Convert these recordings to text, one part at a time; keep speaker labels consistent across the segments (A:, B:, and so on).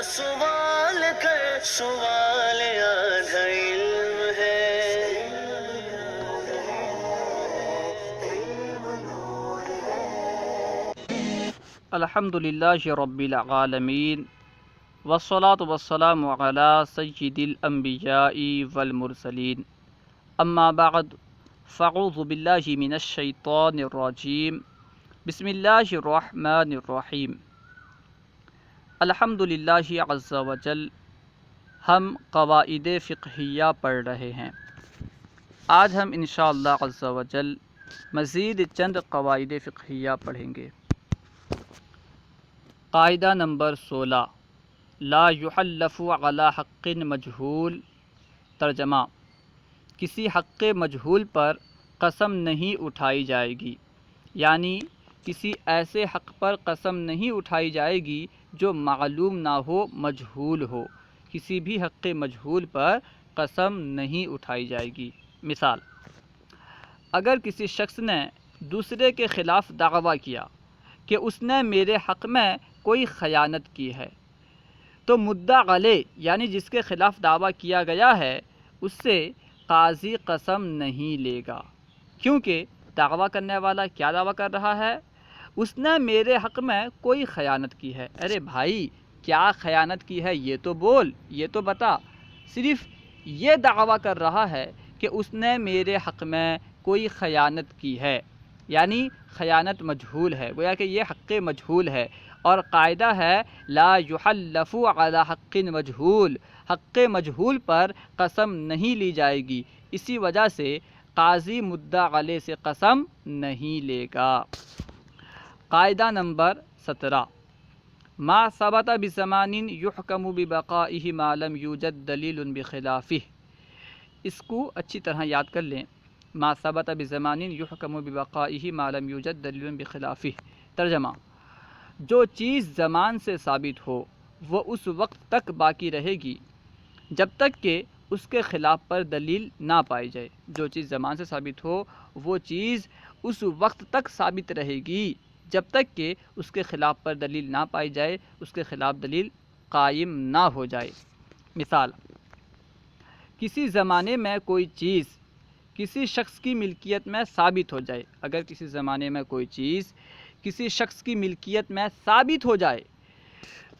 A: سوال کر سوال آدھا علم ہے۔
B: الحمد للہ رب العالمین والصلاة والسلام علی سید الانبیاء والمرسلین، اما بعد فاعوذ باللہ من الشیطان الرجیم، بسم اللہ الرحمن الرحیم۔ الحمد للہ عز وجل، ہم قواعد فقہیہ پڑھ رہے ہیں۔ آج ہم انشاءاللہ عز وجل مزید چند قواعد فقہیہ پڑھیں گے۔ قاعدہ نمبر 16، لا یحلف علی حق مجہول۔ ترجمہ: کسی حق مجہول پر قسم نہیں اٹھائی جائے گی، یعنی کسی ایسے حق پر قسم نہیں اٹھائی جائے گی جو معلوم نہ ہو، مجہول ہو۔ کسی بھی حق مجہول پر قسم نہیں اٹھائی جائے گی۔ مثال: اگر کسی شخص نے دوسرے کے خلاف دعویٰ کیا کہ اس نے میرے حق میں کوئی خیانت کی ہے، تو مدعی علیہ یعنی جس کے خلاف دعویٰ کیا گیا ہے اس سے قاضی قسم نہیں لے گا، کیونکہ دعویٰ کرنے والا کیا دعویٰ کر رہا ہے؟ اس نے میرے حق میں کوئی خیانت کی ہے۔ ارے بھائی، کیا خیانت کی ہے یہ تو بول، یہ تو بتا۔ صرف یہ دعویٰ کر رہا ہے کہ اس نے میرے حق میں کوئی خیانت کی ہے، یعنی خیانت مجہول ہے، گویا کہ یہ حق مجہول ہے۔ اور قاعدہ ہے لا یحلف علی حق مجہول، حق مجہول پر قسم نہیں لی جائے گی، اسی وجہ سے قاضی مدعی علیہ سے قسم نہیں لے گا۔ قاعدہ نمبر 17، ما ثبت بزمان یحکم ببقائہ ما لم یوجد دلیل بخلافہ۔ اس کو اچھی طرح یاد کر لیں، ما ثبت بزمان یحکم ببقائہ ما لم یوجد دلیل بخلافہ۔ ترجمہ: جو چیز زمان سے ثابت ہو وہ اس وقت تک باقی رہے گی جب تک کہ اس کے خلاف پر دلیل نہ پائی جائے۔ جو چیز زمان سے ثابت ہو وہ چیز اس وقت تک ثابت رہے گی جب تک کہ اس کے خلاف پر دلیل نہ پائی جائے، اس کے خلاف دلیل قائم نہ ہو جائے۔ مثال: کسی زمانے میں کوئی چیز کسی شخص کی ملکیت میں ثابت ہو جائے۔ اگر کسی زمانے میں کوئی چیز کسی شخص کی ملکیت میں ثابت ہو جائے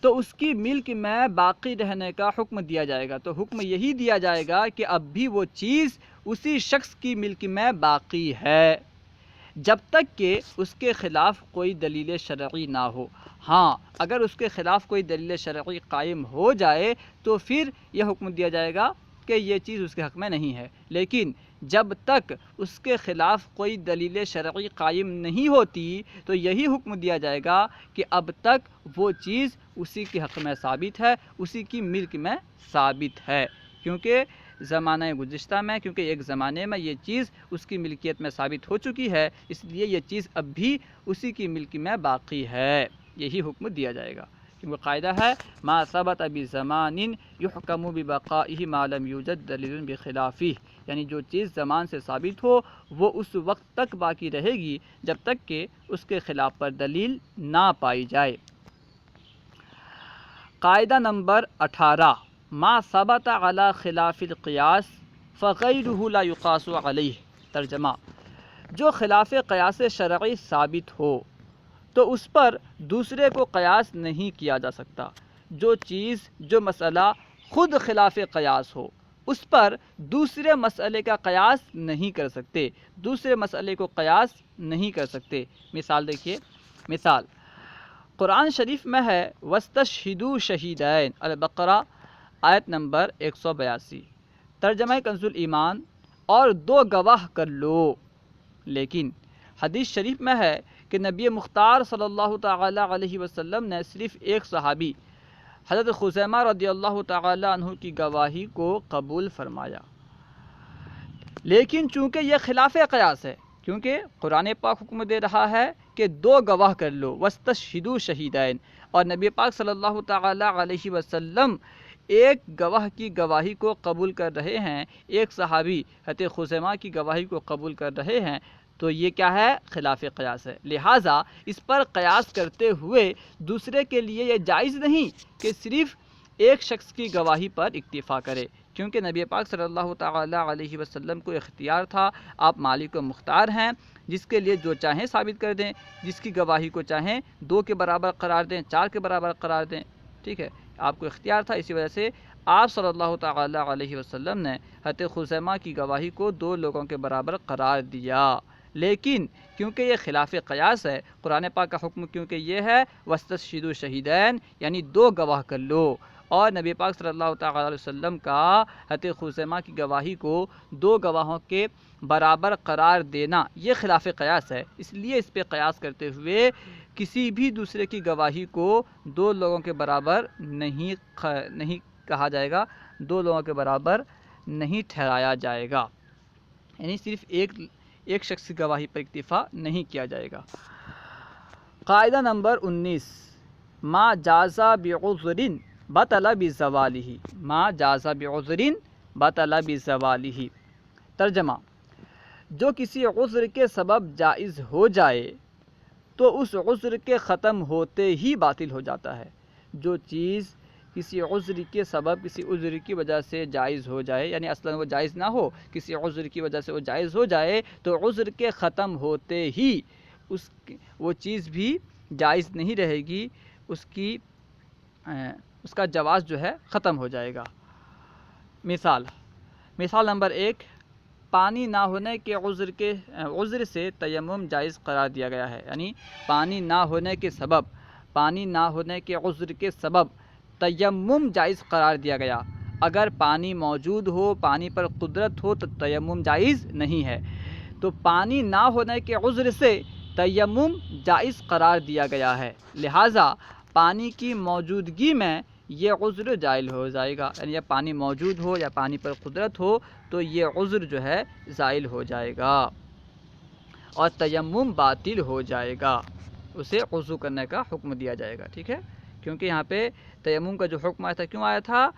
B: تو اس کی ملک میں باقی رہنے کا حکم دیا جائے گا۔ تو حکم یہی دیا جائے گا کہ اب بھی وہ چیز اسی شخص کی ملک میں باقی ہے جب تک کہ اس کے خلاف کوئی دلیل شرعی نہ ہو۔ ہاں، اگر اس کے خلاف کوئی دلیل شرعی قائم ہو جائے تو پھر یہ حکم دیا جائے گا کہ یہ چیز اس کے حق میں نہیں ہے، لیکن جب تک اس کے خلاف کوئی دلیل شرعی قائم نہیں ہوتی تو یہی حکم دیا جائے گا کہ اب تک وہ چیز اسی کے حق میں ثابت ہے، اسی کی ملک میں ثابت ہے، کیونکہ زمانہ گزشتہ میں، کیونکہ ایک زمانے میں یہ چیز اس کی ملکیت میں ثابت ہو چکی ہے، اس لیے یہ چیز اب بھی اسی کی ملک میں باقی ہے، یہی حکم دیا جائے گا۔ کیونکہ قاعدہ ہے ما ثبت بزمان یحکم ببقائہ ما لم یوجد دلیل بخلافہ، یعنی جو چیز زمان سے ثابت ہو وہ اس وقت تک باقی رہے گی جب تک کہ اس کے خلاف پر دلیل نہ پائی جائے۔ قاعدہ نمبر 18، ما ثبت علی خلاف القیاس فغیرہ لا یقاس علیہ۔ ترجمہ: جو خلاف قیاس شرعی ثابت ہو تو اس پر دوسرے کو قیاس نہیں کیا جا سکتا۔ جو چیز، جو مسئلہ خود خلاف قیاس ہو اس پر دوسرے مسئلے کا قیاس نہیں کر سکتے، دوسرے مسئلے کو قیاس نہیں کر سکتے۔ مثال دیکھیے، مثال قرآن شریف میں ہے وَاسْتَشْهِدُوا شَهِیدَینِ، البقرہ آیت نمبر 182۔ ترجمہ کنز الایمان، اور 2 گواہ کر لو۔ لیکن حدیث شریف میں ہے کہ نبی مختار صلی اللہ تعالی علیہ وسلم نے صرف ایک صحابی حضرت خزیمہ رضی اللہ تعالی عنہ کی گواہی کو قبول فرمایا، لیکن چونکہ یہ خلاف قیاس ہے، کیونکہ قرآن پاک حکم دے رہا ہے کہ 2 گواہ کر لو، وَاسْتَشْهِدُوا شَهِیدَینِ، اور نبی پاک صلی اللہ تعالی علیہ وسلم ایک گواہ کی گواہی کو قبول کر رہے ہیں، ایک صحابی حضرت خزیمہ کی گواہی کو قبول کر رہے ہیں، تو یہ کیا ہے؟ خلاف قیاس ہے۔ لہٰذا اس پر قیاس کرتے ہوئے دوسرے کے لیے یہ جائز نہیں کہ صرف ایک شخص کی گواہی پر اکتفا کرے، کیونکہ نبی پاک صلی اللہ تعالی علیہ وسلم کو اختیار تھا، آپ مالک و مختار ہیں، جس کے لیے جو چاہیں ثابت کر دیں، جس کی گواہی کو چاہیں 2 کے برابر قرار دیں، 4 کے برابر قرار دیں، ٹھیک ہے، آپ کو اختیار تھا، اسی وجہ سے آپ صلی اللہ تعالی علیہ وسلم نے حضرت خزیمہ کی گواہی کو 2 لوگوں کے برابر قرار دیا۔ لیکن کیونکہ یہ خلاف قیاس ہے، قرآن پاک کا حکم کیونکہ یہ ہے وَاسْتَشْهِدُوا شَهِیدَین، یعنی 2 گواہ کر لو، اور نبی پاک صلی اللہ تعالی علیہ وسلم کا حضرت خزیمہ کی گواہی کو 2 گواہوں کے برابر قرار دینا یہ خلاف قیاس ہے، اس لیے اس پہ قیاس کرتے ہوئے کسی بھی دوسرے کی گواہی کو 2 لوگوں کے برابر نہیں کہا جائے گا، 2 لوگوں کے برابر نہیں ٹھہرایا جائے گا، یعنی صرف ایک شخص کی گواہی پر اکتفا نہیں کیا جائے گا۔ قاعدہ نمبر 19، ما جاز بعذر بطل بزوالہ، ما جاز بعذر بطل بزوالہ۔ ترجمہ، جو کسی عذر کے سبب جائز ہو جائے تو اس عذر کے ختم ہوتے ہی باطل ہو جاتا ہے۔ جو چیز کسی عذر کے سبب، کسی عذر کی وجہ سے جائز ہو جائے، یعنی اصلاً وہ جائز نہ ہو، کسی عذر کی وجہ سے وہ جائز ہو جائے تو عذر کے ختم ہوتے ہی وہ چیز بھی جائز نہیں رہے گی، اس کا جواز جو ہے ختم ہو جائے گا۔ مثال نمبر 1، پانی نہ ہونے کے عذر سے تیمم جائز قرار دیا گیا ہے، یعنی پانی نہ ہونے کے عذر کے سبب تیمم جائز قرار دیا گیا۔ اگر پانی موجود ہو، پانی پر قدرت ہو تو تیمم جائز نہیں ہے، تو پانی نہ ہونے کے عذر سے تیمم جائز قرار دیا گیا ہے، لہٰذا پانی کی موجودگی میں یہ عذر جائز ہو جائے گا، یعنی یا پانی موجود ہو یا پانی پر قدرت ہو تو یہ عذر جو ہے زائل ہو جائے گا اور تیمم باطل ہو جائے گا، اسے وضو کرنے کا حکم دیا جائے گا، ٹھیک ہے، کیونکہ یہاں پہ تیمم کا جو حکم آیا تھا کیوں آیا تھا؟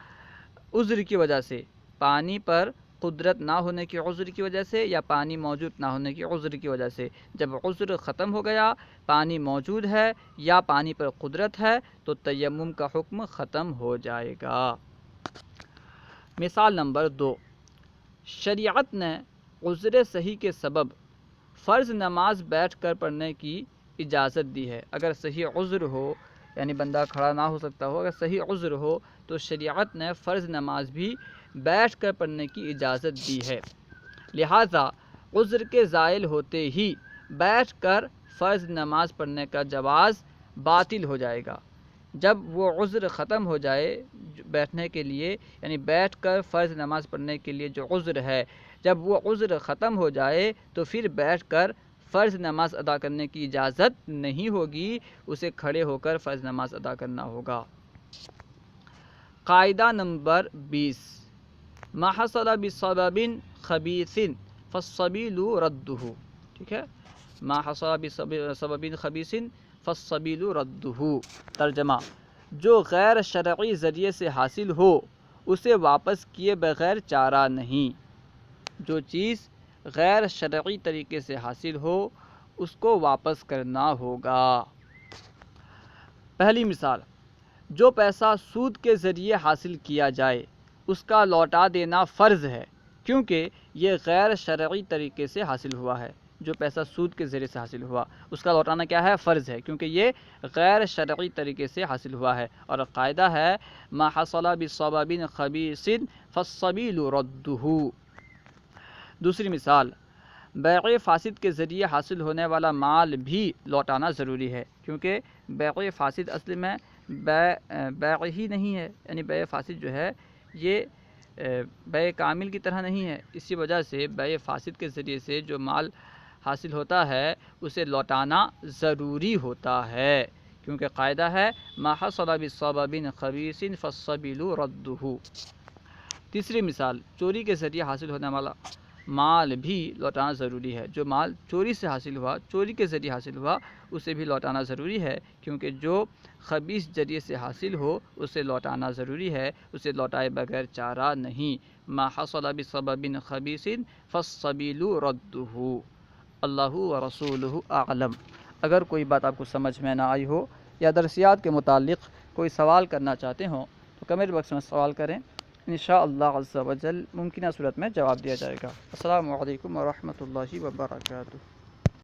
B: عذر کی وجہ سے، پانی پر قدرت نہ ہونے کی عذر کی وجہ سے یا پانی موجود نہ ہونے کی عذر کی وجہ سے۔ جب عذر ختم ہو گیا، پانی موجود ہے یا پانی پر قدرت ہے تو تیمم کا حکم ختم ہو جائے گا۔ مثال نمبر 2، شریعت نے عذر صحیح کے سبب فرض نماز بیٹھ کر پڑھنے کی اجازت دی ہے۔ اگر صحیح عذر ہو، یعنی بندہ کھڑا نہ ہو سکتا ہو، اگر صحیح عذر ہو تو شریعت نے فرض نماز بھی بیٹھ کر پڑھنے کی اجازت دی ہے، لہٰذا عذر کے زائل ہوتے ہی بیٹھ کر فرض نماز پڑھنے کا جواز باطل ہو جائے گا۔ جب وہ عذر ختم ہو جائے بیٹھنے کے لیے، یعنی بیٹھ کر فرض نماز پڑھنے کے لیے جو عذر ہے، جب وہ عذر ختم ہو جائے تو پھر بیٹھ کر فرض نماز ادا کرنے کی اجازت نہیں ہوگی، اسے کھڑے ہو کر فرض نماز ادا کرنا ہوگا۔ قاعدہ نمبر 20، ما حصل بسبب خبیث فالسبیل رده، ٹھیک ہے، ما حصل بسبب خبیث فالسبیل رده۔ ترجمہ، جو غیر شرعی ذریعے سے حاصل ہو اسے واپس کیے بغیر چارہ نہیں۔ جو چیز غیر شرعی طریقے سے حاصل ہو اس کو واپس کرنا ہوگا۔ پہلی مثال، جو پیسہ سود کے ذریعے حاصل کیا جائے اس کا لوٹا دینا فرض ہے، کیونکہ یہ غیر شرعی طریقے سے حاصل ہوا ہے۔ جو پیسہ سود کے ذریعے سے حاصل ہوا اس کا لوٹانا کیا ہے؟ فرض ہے، کیونکہ یہ غیر شرعی طریقے سے حاصل ہوا ہے۔ اور قاعدہ ہے ما حصل بسبب خبیث فالسبیل رده۔ دوسری مثال، بیع فاسد کے ذریعے حاصل ہونے والا مال بھی لوٹانا ضروری ہے، کیونکہ بیع فاسد اصل میں بیع ہی نہیں ہے، یعنی بیع فاسد جو ہے یہ بیع کامل کی طرح نہیں ہے، اسی وجہ سے بیع فاسد کے ذریعے سے جو مال حاصل ہوتا ہے اسے لوٹانا ضروری ہوتا ہے، کیونکہ قاعدہ ہے ما حصل بسبب خبیث فالسبیل رده۔ تیسری مثال، چوری کے ذریعے حاصل ہونے والا مال بھی لوٹانا ضروری ہے۔ جو مال چوری سے حاصل ہوا، چوری کے ذریعے حاصل ہوا، اسے بھی لوٹانا ضروری ہے، کیونکہ جو خبیث ذریعے سے حاصل ہو اسے لوٹانا ضروری ہے، اسے لوٹائے بغیر چارہ نہیں۔ ما حصل بسبب خبیث فالسبیل رده۔ اللہ ورسولہ اعلم۔ اگر کوئی بات آپ کو سمجھ میں نہ آئی ہو یا درسیات کے متعلق کوئی سوال کرنا چاہتے ہوں کمنٹ باکس میں سوال کریں، انشاءاللہ عز و جل ممکنہ صورت میں جواب دیا جائے گا۔ السلام علیکم ورحمۃ اللہ وبرکاتہ۔